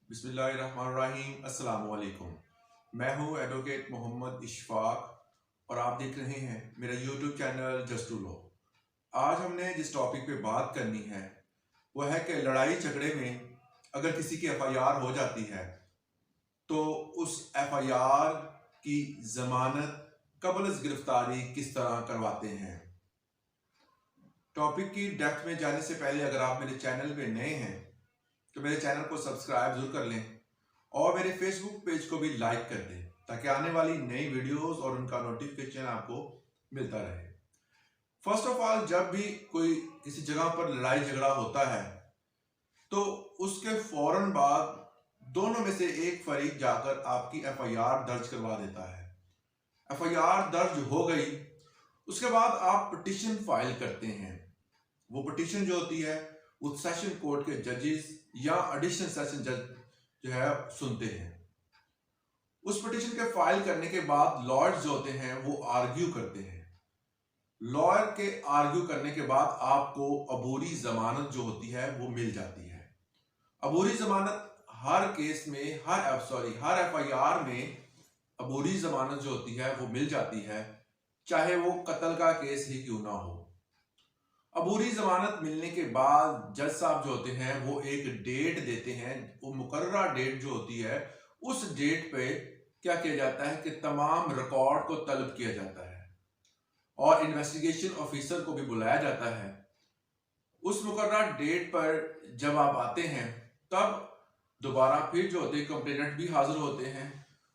बिस्मिल्लाहिर्रहमानिर्रहीम। अस्सलाम वालेकुम। मैं हूं एडवोकेट मोहम्मद इशफाक और आप देख रहे हैं मेरा YouTube channel just to law. आज हमने जिस टॉपिक पे बात करनी है वह है कि लड़ाई झगड़े में अगर किसी की एफआईआर हो जाती है तो उस एफआईआर की जमानत कबल गिरफ्तारी किस तरह करवाते हैं। टॉपिक की डेप्थ में जाने से पहले अगर आप मेरे चैनल पे नए हैं तो मेरे चैनल को सब्सक्राइब जरूर कर लें और मेरे फेसबुक पेज को भी लाइक कर दें ताकि आने वाली नई वीडियोस और उनका नोटिफिकेशन आपको मिलता रहे। फर्स्ट ऑफ ऑल, जब भी कोई किसी जगह पर लड़ाई झगड़ा होता है तो उसके फौरन बाद दोनों में से एक फरीक जाकर आपकी एफआईआर दर्ज करवा देता है। एफआईआर दर्ज हो गई, उसके बाद आप पिटीशन फाइल करते हैं। वो पिटीशन जो होती है वो सेशन कोर्ट के जजेस या एडिशनल सेशन जज जो है सुनते हैं। उस पिटीशन के फाइल करने के बाद लॉयर्स जो होते हैं वो आर्ग्यू करते हैं। लॉयर के आर्ग्यू करने के बाद आपको अबूरी जमानत जो होती है वो मिल जाती है। अबूरी जमानत हर केस में हर एफआईआर में अबूरी जमानत जो होती है वो मिल जाती है, चाहे वो कत्ल का केस ही क्यों ना हो। अबूरी जमानत मिलने के बाद जज साहब जो होते हैं वो एक डेट देते हैं। वो मुकर्ररा डेट जो होती है उस डेट पे क्या किया जाता है कि तमाम रिकॉर्ड को तलब किया जाता है और इन्वेस्टिगेशन ऑफिसर को भी बुलाया जाता है। उस मुकर्ररा डेट पर जब आप आते हैं तब दोबारा फिर जो होते हैं कंप्लेनेंट भी हाजिर होते हैं।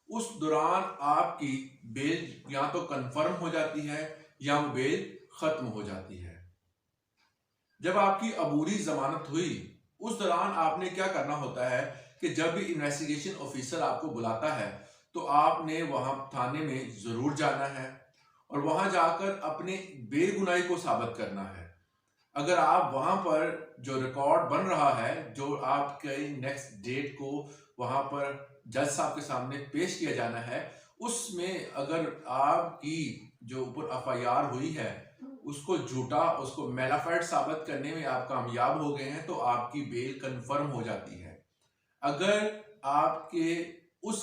उस दौरान आपकी बेल या तो कंफर्म हो जाती है या वो बेल खत्म हो जाती है। जब आपकी अबूरी जमानत हुई उस दौरान आपने क्या करना होता है कि जब भी इन्वेस्टिगेशन ऑफिसर आपको बुलाता है तो आपने वहां थाने में जरूर जाना है और वहां जाकर अपने बेगुनाही को साबित करना है। अगर आप वहां पर जो रिकॉर्ड बन रहा है, जो आपके नेक्स्ट डेट को वहां पर जज साहब के सामने पेश किया जाना है, उसमें अगर आपकी जो ऊपर एफआईआर हुई है उसको झूठा, उसको मेलाफाइड साबित करने में आप कामयाब हो गए हैं तो आपकी बेल कंफर्म हो जाती है। अगर आपके उस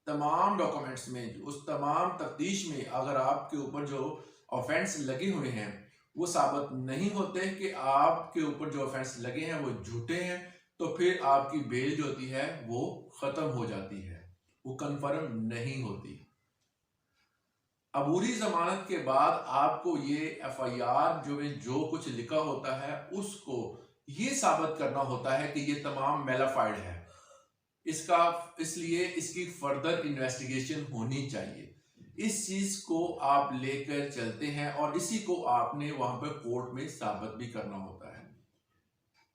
तमाम डॉक्यूमेंट्स में, उस तमाम तफ्तीश में अगर आपके ऊपर जो ऑफेंस लगे हुए हैं वो साबित नहीं होते कि आपके ऊपर जो ऑफेंस लगे हैं वो झूठे हैं, तो फिर आपकी बेल जो होती है वो खत्म हो जाती है, वो कंफर्म नहीं होती। अबूरी जमानत के बाद आपको ये एफआईआर जो कुछ लिखा होता है उसको ये साबित करना होता है कि ये तमाम मेलाफाइड है। इसलिए इसकी फर्दर इन्वेस्टिगेशन होनी चाहिए। इस चीज को आप लेकर चलते हैं और इसी को आपने वहां पर कोर्ट में साबित भी करना होता है।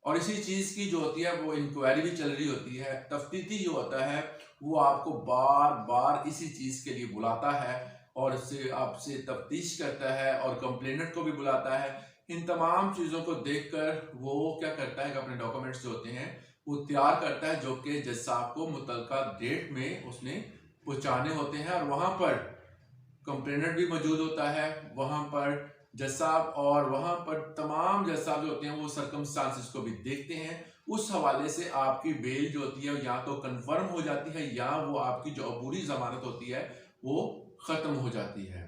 और इसी चीज की जो होती है वो इंक्वायरी भी चल रही होती है। तफ्तीशी जो होता है वो आपको बार बार इसी चीज के लिए बुलाता है और इससे आपसे तफ्तीश करता है और कंप्लेनेंट को भी बुलाता है। इन तमाम चीजों को देखकर वो क्या करता है कि अपने डॉक्यूमेंट्स जो होते हैं वो तैयार करता है जो कि जज साहब को मुतल्लिका डेट में उसने पहुंचाने होते हैं। और वहां पर कंप्लेनेंट भी मौजूद होता है, वहां पर जज साहब, और वहां पर तमाम जज साहब जो होते हैं वो सर्कमस्टांसेस को भी देखते हैं। उस हवाले से आपकी बेल जो होती है या तो कंफर्म हो जाती है या वो आपकी जो अबूरी जमानत होती है वो खत्म हो जाती है।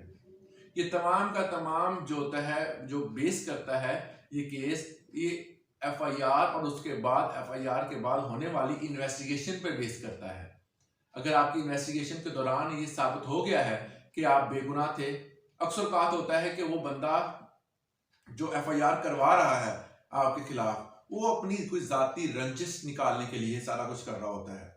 ये तमाम का तमाम जो होता है, जो बेस करता है ये केस, ये एफआईआर और उसके बाद एफआईआर के बाद होने वाली इन्वेस्टिगेशन पर बेस करता है। अगर आपकी इन्वेस्टिगेशन के दौरान ये साबित हो गया है कि आप बेगुनाह थे, अक्सर कहा होता है कि वो बंदा जो एफआईआर करवा रहा है आपके खिलाफ वो अपनी कोई जाती रंजिश निकालने के लिए सारा कुछ कर रहा होता है।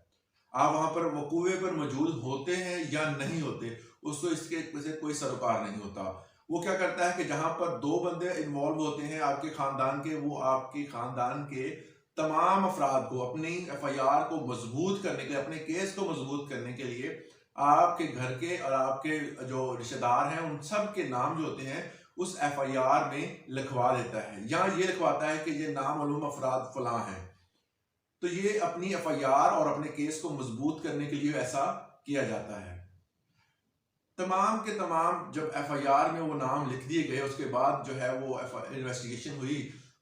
आप वहां पर वकूवे पर मौजूद होते हैं या नहीं होते उसको इसके से कोई सरोकार नहीं होता। वो क्या करता है कि जहां पर दो बंदे इन्वॉल्व होते हैं आपके खानदान के, वो आपके खानदान के तमाम अफराद को अपनी एफआईआर को मजबूत करने के लिए, अपने केस को मजबूत करने के लिए आपके घर के और आपके जो रिश्तेदार हैं उन सब के नाम जो होते हैं उस एफआईआर में लिखवा देता है, या ये लिखवाता है कि ये नामालूम अफराद फलां हैं। तो ये अपनी एफआईआर और अपने केस को मजबूत करने के लिए ऐसा किया जाता है। तमाम के तमाम जब एफआईआर में वो नाम लिख दिए गए उसके बाद जो है वो इन्वेस्टिगेशन हुई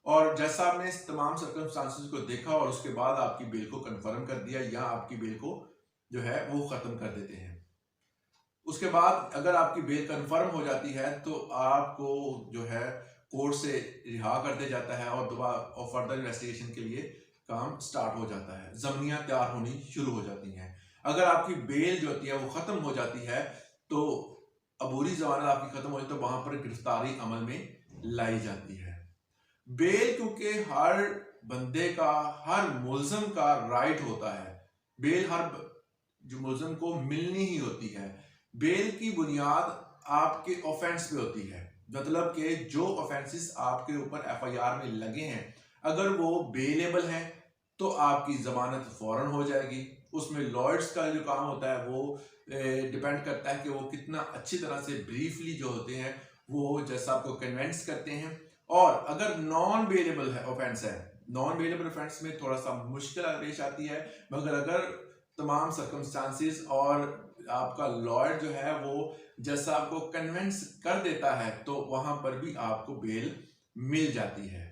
और जज साहब ने इस तमाम सर्कमस्टांसेस को देखा और उसके बाद आपकी बेल को कंफर्म कर दिया या आपकी बेल को जो है वो खत्म कर देते हैं। उसके बाद अगर आपकी बेल कंफर्म हो जाती है तो आपको जो है कोर्ट से रिहा कर दिया जाता है और दोबारा और फर्दर इन्वेस्टिगेशन के लिए काम स्टार्ट हो जाता है, जमीनियां तैयार होनी शुरू हो जाती हैं। अगर आपकी बेल जो होती है वो खत्म हो जाती है तो अबूरी जमानत आपकी खत्म हो जाती है तो वहां पर गिरफ्तारी अमल में लाई जाती है। बेल क्योंकि हर बंदे का, हर मुल्जिम का राइट होता है, बेल हर जो मुल्जिम को मिलनी ही होती है। बेल की बुनियाद आपके ऑफेंस पे होती है, मतलब कि जो ऑफेंसेस आपके ऊपर एफआईआर में लगे हैं अगर वो बेलेबल हैं तो आपकी जमानत फौरन हो जाएगी। उसमें लॉयर्स का जो काम होता है वो डिपेंड करता है कि वो कितना अच्छी तरह से ब्रीफली जो होते हैं वो जैसा आपको कन्विंस करते हैं। और अगर नॉन बेलेबल है ऑफेंस है, नॉन बेलेबल ऑफेंस में थोड़ा सा मुश्किल पेश आती है, मगर अगर तमाम सर्कमस्टांसेस और आपका लॉयर जो है वो जैसा आपको कन्विंस कर देता है तो वहां पर भी आपको बेल मिल जाती है।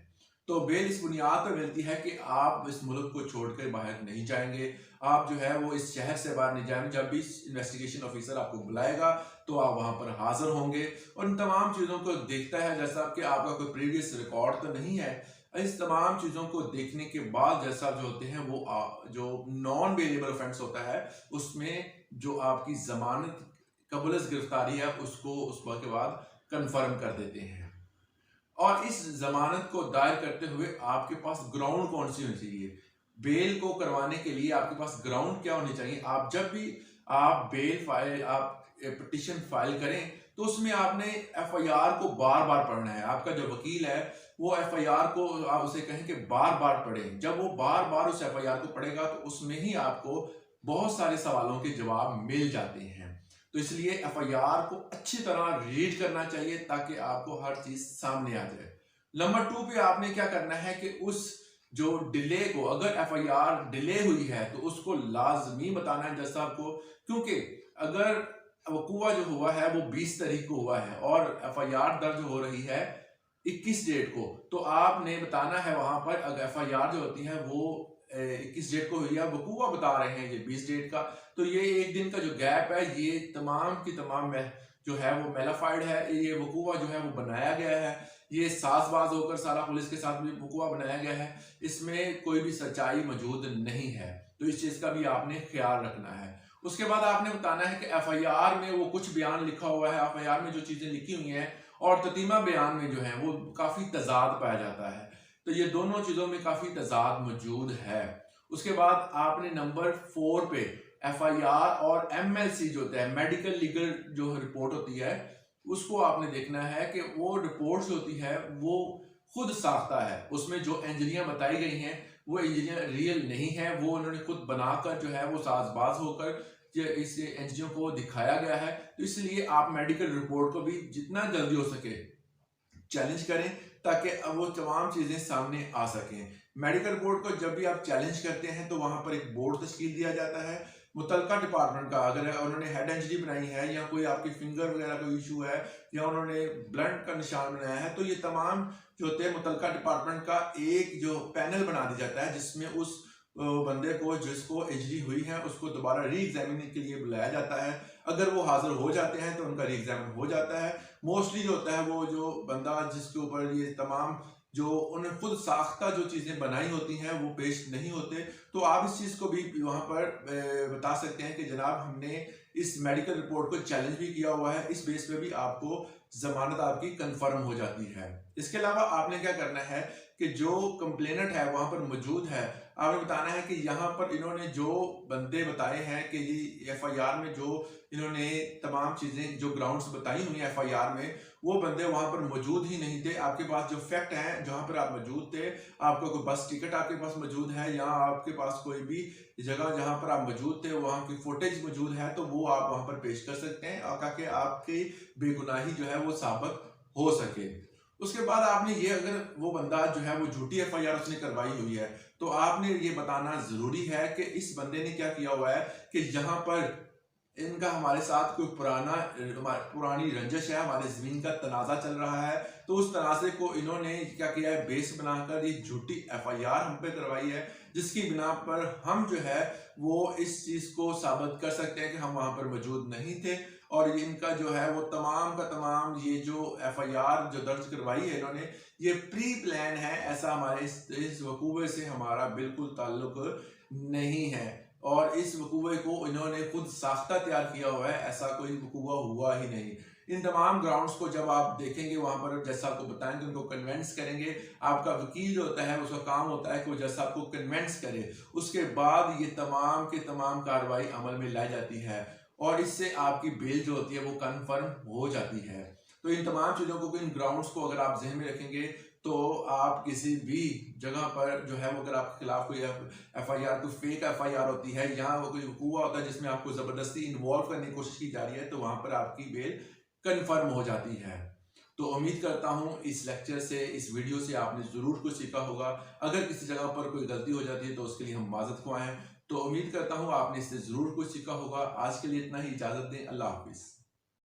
तो बेल इस बुनियाद पर मिलती है कि आप इस मुल्क को छोड़कर बाहर नहीं जाएंगे, आप जो है वो इस शहर से बाहर नहीं जाएंगे। जब भी इन्वेस्टिगेशन ऑफिसर आपको बुलाएगा तो आप वहां पर हाजिर होंगे और इन तमाम चीजों को देखता है, जैसा कि आपका कोई प्रीवियस रिकॉर्ड तो नहीं है। इस तमाम चीजों को देखने के बाद जैसा जो होते हैं वो जो नॉन बेलेबल ऑफेंस होता है उसमें जो आपकी जमानत कबल गिरफ्तारी है उसको उसके बाद कंफर्म कर देते हैं। और इस जमानत को दायर करते हुए आपके पास ग्राउंड कौन सी होनी चाहिए, बेल को करवाने के लिए आपके पास ग्राउंड क्या होनी चाहिए। आप जब भी आप बेल फाइल, आप पिटिशन फाइल करें तो उसमें आपने एफआईआर को बार बार पढ़ना है। आपका जो वकील है वो एफआईआर को आप उसे कहें कि बार बार पढ़े। जब वो बार बार उस एफआईआर को पढ़ेगा तो उसमें ही आपको बहुत सारे सवालों के जवाब मिल जाते हैं। तो इसलिए एफआईआर को अच्छी तरह रीड करना चाहिए ताकि आपको हर चीज सामने आ जाए। नंबर 2 पे आपने क्या करना है कि उस जो डिले को, अगर एफआईआर डिले हुई है तो उसको लाजमी बताना है जज साहब को, क्योंकि अगर वकूआ जो हुआ है वो 20 तारीख को हुआ है और एफआईआर दर्ज हो रही है 21 डेट को, तो आपने बताना है वहां पर अगर एफआईआर जो होती है वो 21 डेट को हुई है, वकूआ बता रहे हैं ये 20 डेट का, तो ये एक दिन का जो गैप है ये तमाम की तमाम जो है वो मेलाफाइड है। ये वकूआ जो है वो बनाया गया है, ये साजबाज होकर सारा पुलिस के साथ भी वकूआ बनाया गया है, इसमें कोई भी सच्चाई मौजूद नहीं है। तो इस चीज का भी आपने ख्याल रखना है। उसके बाद आपने बताना है कि एफआईआर में वो कुछ बयान लिखा हुआ है, एफआईआर में जो चीजें लिखी हुई हैं और ततीमा बयान में जो है वो काफी तजाद पाया जाता है, तो ये दोनों चीजों में काफी तजाद मौजूद है। उसके बाद आपने नंबर 4 पे एफआईआर और एमएलसी जो होता है, मेडिकल लीगल जो रिपोर्ट होती है, उसको आपने देखना है कि वो रिपोर्ट जो होती है वो खुद साख्ता है, उसमें जो इंजरियां बताई गई हैं वो इंजरियां रियल नहीं है, वो उन्होंने खुद बनाकर जो है वो साजबाज होकर इस एनजीओ को दिखाया गया है। तो इसलिए आप मेडिकल रिपोर्ट को भी जितना जल्दी हो सके चैलेंज करें ताकि अब वो तमाम चीजें सामने आ सकें। मेडिकल रिपोर्ट को जब भी आप चैलेंज करते हैं तो वहां पर एक बोर्ड तश्कील दिया जाता है मुतलका डिपार्टमेंट का। अगर उन्होंने हेड इंजरी बनाई है या कोई आपकी फिंगर वगैरह का इशू है या उन्होंने ब्लंट का निशान बनाया है, तो ये तमाम जो होते हैं मुतलका डिपार्टमेंट का एक जो पैनल बना दिया जाता है जिसमें उस बंदे को जिसको इंजरी हुई है उसको दोबारा री एग्जामिन के लिए बुलाया जाता है। अगर वो हाजिर हो जाते हैं तो उनका री एग्जामिन हो जाता है। मोस्टली जो होता है वो जो बंदा जिसके ऊपर ये तमाम जो उन्हें खुद साख्ता जो चीजें बनाई होती हैं वो पेश नहीं होते, तो आप इस चीज को भी वहां पर बता सकते हैं कि जनाब हमने इस मेडिकल रिपोर्ट को चैलेंज भी किया हुआ है, इस बेस पे भी आपको जमानत आपकी कंफर्म हो जाती है। इसके अलावा आपने क्या करना है कि जो कंप्लेनेंट है वहां पर मौजूद है, आपने बताना है कि यहाँ पर इन्होंने जो बंदे बताए हैं कि ये एफआईआर में जो इन्होंने तमाम चीजें जो ग्राउंड्स बताई हुई हैं एफआईआर में, वो बंदे वहां पर मौजूद ही नहीं थे। आपके पास जो फैक्ट है जहां पर आप मौजूद थे, आपका कोई बस टिकट आपके पास मौजूद है या आपके पास कोई भी जगह जहां पर आप मौजूद थे वहां की फुटेज मौजूद है, तो वो आप वहां पर पेश कर सकते हैं और ताकि आपकी बेगुनाही जो है वो साबित हो सके। उसके बाद आपने ये, अगर वो बंदा जो है वो झूठी एफआईआर उसने करवाई हुई है तो आपने ये बताना जरूरी है कि इस बंदे ने क्या किया हुआ है कि यहाँ पर इनका हमारे साथ कोई पुरानी रंजिश है, हमारे ज़मीन का तनाज़ा चल रहा है, तो उस तनाज़े को इन्होंने क्या किया है, बेस बनाकर ये झूठी एफआईआर हम पे करवाई है, जिसकी बिना पर हम जो है वो इस चीज़ को साबित कर सकते हैं कि हम वहाँ पर मौजूद नहीं थे। और ये इनका जो है वो तमाम का तमाम ये जो एफआईआर जो दर्ज करवाई है इन्होंने, ये प्री प्लान है। ऐसा हमारे इस वकूवे से हमारा बिल्कुल ताल्लुक नहीं है, और इस वकूवे को इन्होंने खुद साख्ता तैयार किया हुआ है, ऐसा कोई वकूवा हुआ ही नहीं। इन तमाम ग्राउंड्स को जब आप देखेंगे वहां पर जज साहब को बताएंगे, उनको कन्वेंस करेंगे। आपका वकील जो होता है उसका काम होता है कि वो जज साहब को कन्वेंस करे, उसके बाद ये तमाम की तमाम कार्रवाई अमल में लाई जाती है और इससे आपकी बेल जो होती है वो कन्फर्म हो जाती है। तो इन तमाम चीज़ों को, इन ग्राउंड्स को अगर आप जहन में रखेंगे तो आप किसी भी जगह पर जो है वो, अगर आपके खिलाफ कोई एफआईआर, कोई फेक एफआईआर होती है या वो कोई हुआ होता है जिसमें आपको जबरदस्ती इन्वॉल्व करने की कोशिश की जा रही है, तो वहां पर आपकी बेल कंफर्म हो जाती है। तो उम्मीद करता हूं इस लेक्चर से, इस वीडियो से आपने जरूर कुछ सीखा होगा। अगर किसी जगह पर कोई गलती हो जाती है तो उसके लिए हम माजरत ख्वाह हैं। तो उम्मीद करता हूं आपने इससे जरूर कुछ सीखा होगा। आज के लिए इतना ही, इजाजत दें, अल्लाह हाफिज।